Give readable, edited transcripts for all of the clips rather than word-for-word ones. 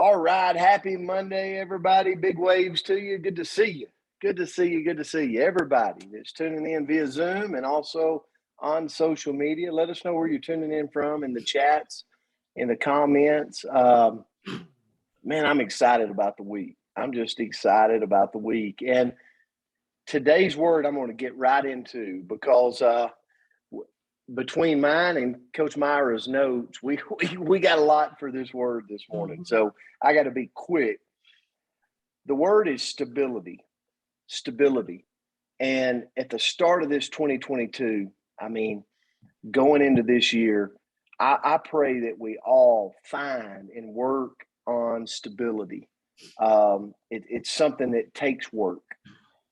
All right. Happy Monday, everybody. Big waves to you. Good to see you. Good to see you. Good to see you. Everybody that's tuning in via Zoom and also on social media. Let us know where you're tuning in from in the chats, in the comments. Man, I'm excited about the week. I'm just excited about the week. And today's word I'm going to get right into because between mine and Coach Myra's notes, we got a lot for this word this morning. Mm-hmm. So I got to be quick. The word is stability. Stability. And at the start of this 2022, I mean, going into this year, I pray that we all find and work on stability. It's something that takes work.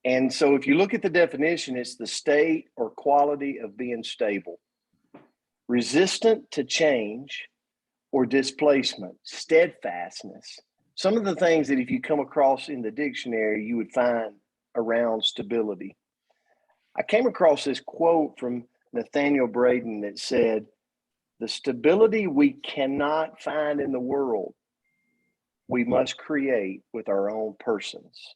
And so if you look at the definition, it's the state or quality of being stable, resistant to change or displacement, steadfastness. Some of the things that if you come across in the dictionary, you would find around stability. I came across this quote from Nathaniel Braden that said, "The stability we cannot find in the world, we must create with our own persons."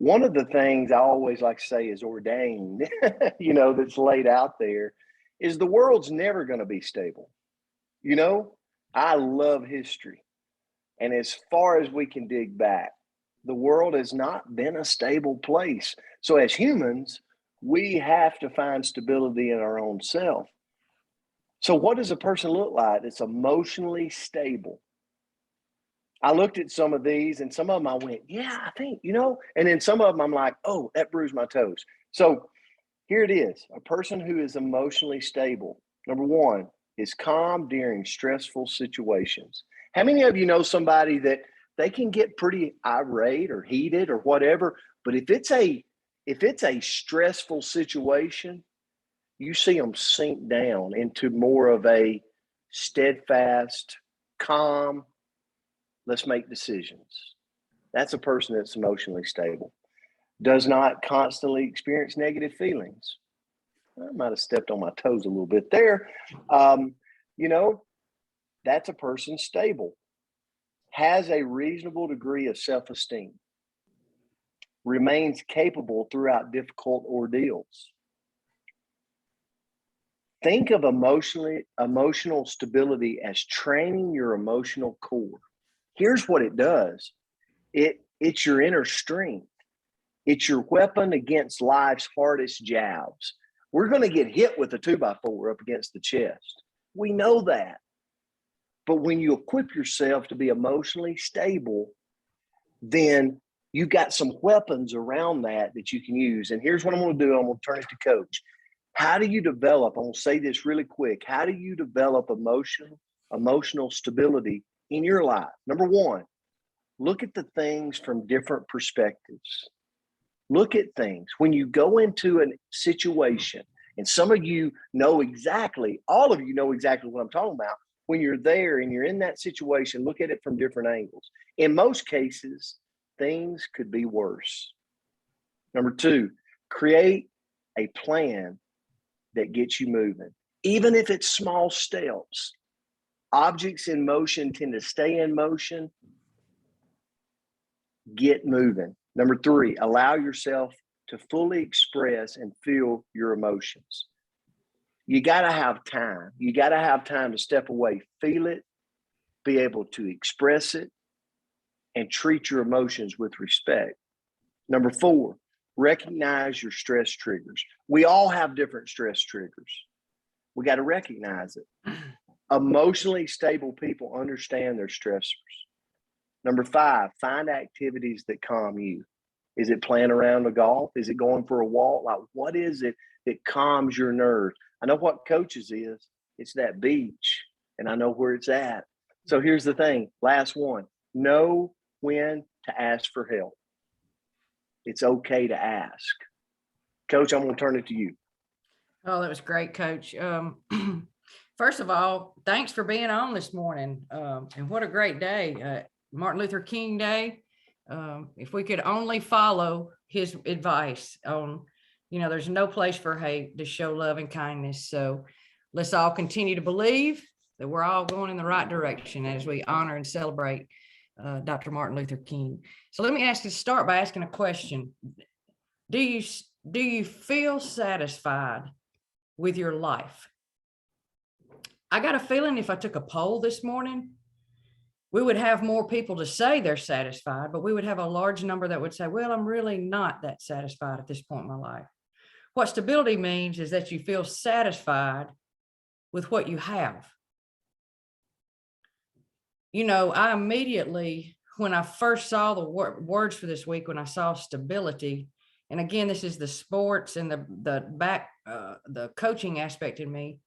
One of the things I always like to say is ordained, that's laid out there, is the world's never going to be stable. I love history. And as far as we can dig back, the world has not been a stable place. So as humans, we have to find stability in our own self. So what does a person look like that's emotionally stable? I looked at some of these and some of them I went, yeah, I think, and then some of them I'm like, oh, that bruised my toes. So here it is. A person who is emotionally stable, number one, is calm during stressful situations. How many of you know somebody that they can get pretty irate or heated or whatever, but if it's a stressful situation, you see them sink down into more of a steadfast, calm, let's make decisions. That's a person that's emotionally stable. Does not constantly experience negative feelings. I might have stepped on my toes a little bit there. That's a person stable. Has a reasonable degree of self-esteem. Remains capable throughout difficult ordeals. Think of emotional stability as training your emotional core. Here's what it does. It's your inner strength. It's your weapon against life's hardest jabs. We're going to get hit with a 2x4 up against the chest. We know that. But when you equip yourself to be emotionally stable, then you've got some weapons around that you can use. And here's what I'm going to do. I'm going to turn it to Coach. How do you develop? I'm going to say this really quick. How do you develop emotional stability in your life? Number one, look at the things from different perspectives. Look at things. When you go into a situation, and some of you know exactly, all of you know exactly what I'm talking about. When you're there and you're in that situation, look at it from different angles. In most cases, things could be worse. Number two, create a plan that gets you moving, even if it's small steps. Objects in motion tend to stay in motion. Get moving. Number three, allow yourself to fully express and feel your emotions. You got to have time. You got to have time to step away, feel it, be able to express it, and treat your emotions with respect. Number four, recognize your stress triggers. We all have different stress triggers. We got to recognize it. Emotionally stable people understand their stressors. Number five, find activities that calm you. Is it playing around the golf? Is it going for a walk? Like, what is it that calms your nerves? I know what Coach's is. It's that beach, and I know where it's at. So here's the thing. Last one. Know when to ask for help. It's okay to ask. Coach, I'm going to turn it to you. Oh, that was great, Coach. First of all, thanks for being on this morning. And what a great day. Martin Luther King Day. If we could only follow his advice on, there's no place for hate, to show love and kindness. So let's all continue to believe that we're all going in the right direction as we honor and celebrate Dr. Martin Luther King. So let me ask you, start by asking a question. Do you feel satisfied with your life? I got a feeling if I took a poll this morning, we would have more people to say they're satisfied, but we would have a large number that would say, well, I'm really not that satisfied at this point in my life. What stability means is that you feel satisfied with what you have. You know, I immediately, when I first saw the words for this week, when I saw stability, and again, this is the sports and the coaching aspect in me,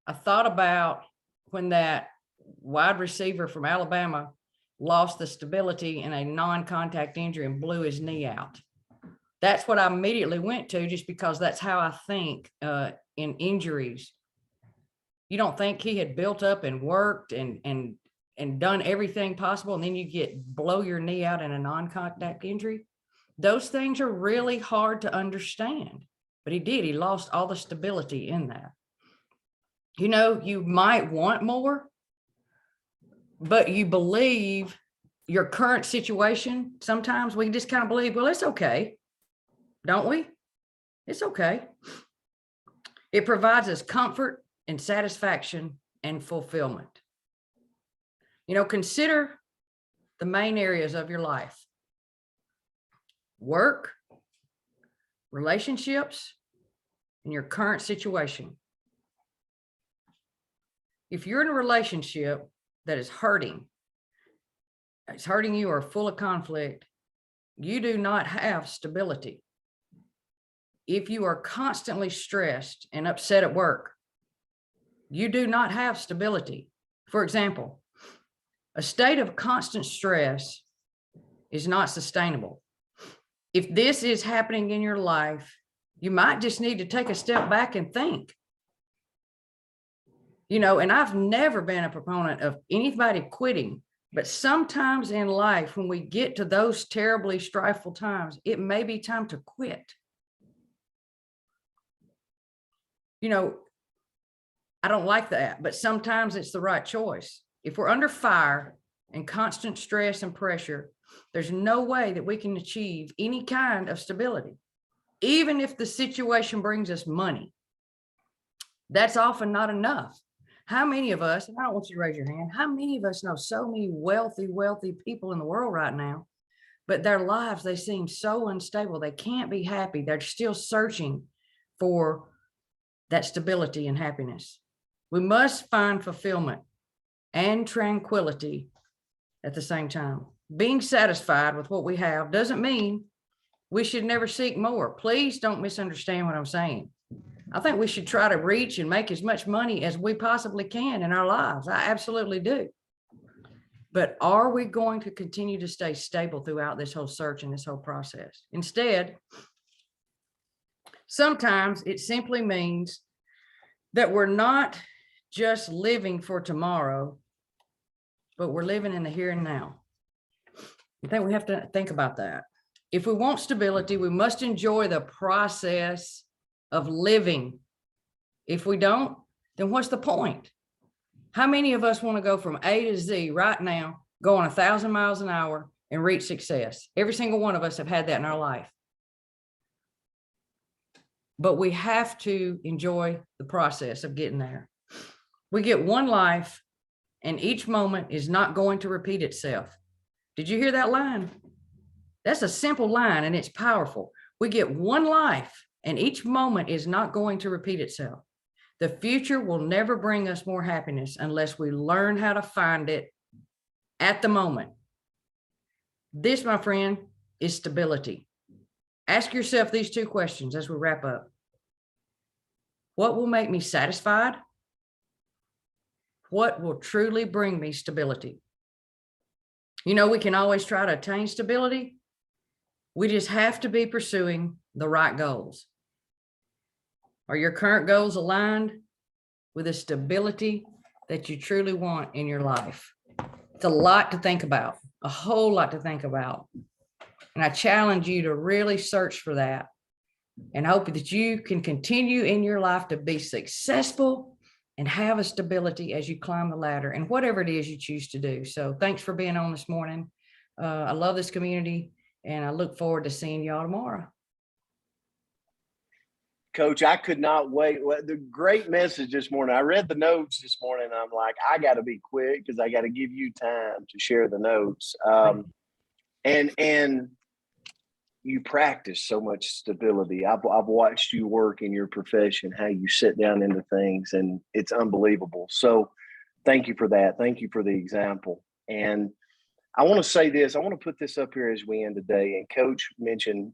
I thought about when that wide receiver from Alabama lost the stability in a non-contact injury and blew his knee out. That's what I immediately went to, just because that's how I think in injuries. You don't think he had built up and worked and done everything possible, and then you blow your knee out in a non-contact injury? Those things are really hard to understand, but he did. He lost all the stability in that. You know, you might want more, but you believe your current situation. Sometimes we just kind of believe, well, it's okay, don't we? It's okay. It provides us comfort and satisfaction and fulfillment. You know, consider the main areas of your life: work, relationships, and your current situation. If you're in a relationship that is hurting, it's hurting you or full of conflict, you do not have stability. If you are constantly stressed and upset at work, you do not have stability. For example, a state of constant stress is not sustainable. If this is happening in your life, you might just need to take a step back and think. You know, and I've never been a proponent of anybody quitting, but sometimes in life, when we get to those terribly stressful times, it may be time to quit. You know, I don't like that, but sometimes it's the right choice. If we're under fire and constant stress and pressure, there's no way that we can achieve any kind of stability, even if the situation brings us money. That's often not enough. How many of us, and I don't want you to raise your hand, how many of us know so many wealthy people in the world right now, but their lives, they seem so unstable. They can't be happy. They're still searching for that stability and happiness. We must find fulfillment and tranquility at the same time. Being satisfied with what we have doesn't mean we should never seek more. Please don't misunderstand what I'm saying. I think we should try to reach and make as much money as we possibly can in our lives. I absolutely do. But are we going to continue to stay stable throughout this whole search and this whole process? Instead, sometimes it simply means that we're not just living for tomorrow, but we're living in the here and now. I think we have to think about that. If we want stability, we must enjoy the process of living. If we don't, then what's the point? How many of us want to go from A to Z right now, going 1,000 miles an hour and reach success? Every single one of us have had that in our life. But we have to enjoy the process of getting there. We get one life, and each moment is not going to repeat itself. Did you hear that line? That's a simple line, and it's powerful. We get one life, and each moment is not going to repeat itself. The future will never bring us more happiness unless we learn how to find it at the moment. This, my friend, is stability. Ask yourself these two questions as we wrap up. What will make me satisfied? What will truly bring me stability? You know, we can always try to attain stability. We just have to be pursuing the right goals. Are your current goals aligned with the stability that you truly want in your life? It's a lot to think about, a whole lot to think about. And I challenge you to really search for that and hope that you can continue in your life to be successful and have a stability as you climb the ladder and whatever it is you choose to do. So thanks for being on this morning. I love this community and I look forward to seeing y'all tomorrow. Coach, I could not wait. The great message this morning. I read the notes this morning. And I'm like, I got to be quick because I got to give you time to share the notes. And you practice so much stability. I've watched you work in your profession, how you sit down into things, and it's unbelievable. So thank you for that. Thank you for the example. And I want to say this. I want to put this up here as we end today. And Coach mentioned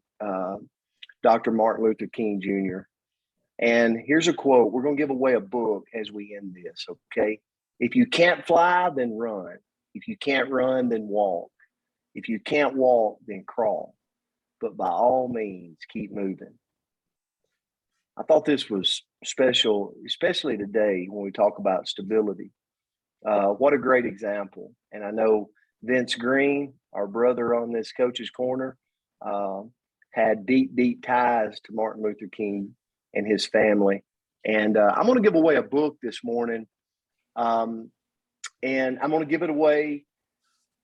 Dr. Martin Luther King Jr. And here's a quote. We're going to give away a book as we end this, okay? If you can't fly, then run. If you can't run, then walk. If you can't walk, then crawl. But by all means, keep moving. I thought this was special, especially today when we talk about stability. What a great example. And I know Vince Green, our brother on this Coach's Corner, had deep, deep ties to Martin Luther King and his family. And I'm going to give away a book this morning. And I'm going to give it away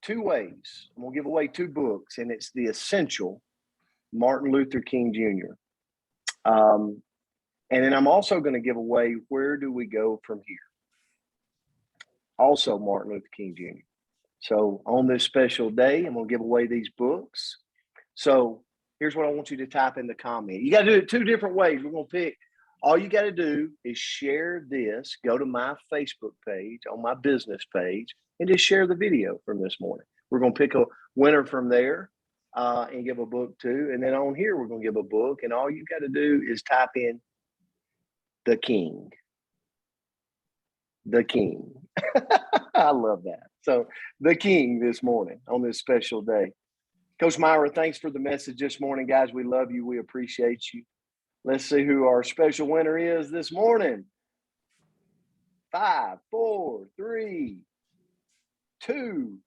two ways. I'm going to give away two books, and it's The Essential, Martin Luther King Jr. And then I'm also going to give away Where Do We Go From Here? Also Martin Luther King Jr. So on this special day, I'm going to give away these books. So here's what I want you to type in the comment. You got to do it two different ways. We're going to pick. All you got to do is share this, go to my Facebook page, on my business page, and just share the video from this morning. We're going to pick a winner from there and give a book too. And then on here, we're going to give a book. And all you got to do is type in the King. The King. I love that. So the King this morning on this special day. Coach Myra, thanks for the message this morning, guys. We love you. We appreciate you. Let's see who our special winner is this morning. 5, 4, 3, 2,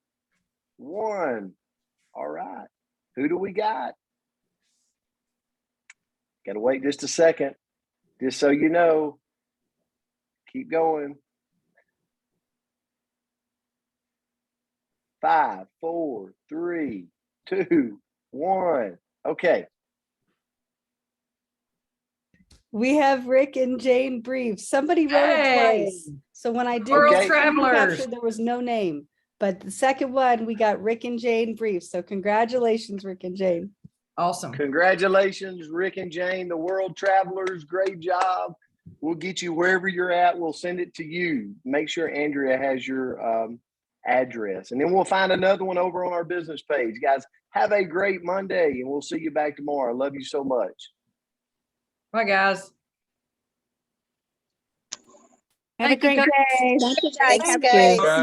1. All right. Who do we got? Got to wait just a second. Just so you know. Keep going. 5, 4, 3, 2, 1. Okay. We have Rick and Jane Brief. Somebody wrote it twice. So when I did World the screen Travelers. capture, there was no name. But the second one, we got Rick and Jane Brief. So congratulations, Rick and Jane. Awesome. Congratulations, Rick and Jane, the World Travelers. Great job. We'll get you wherever you're at. We'll send it to you. Make sure Andrea has your address. And then we'll find another one over on our business page. Guys, have a great Monday, and we'll see you back tomorrow. I love you so much. Bye, guys. Have a Thank you, great Coach. day. Thank you, guys. Thank Have a you. good day.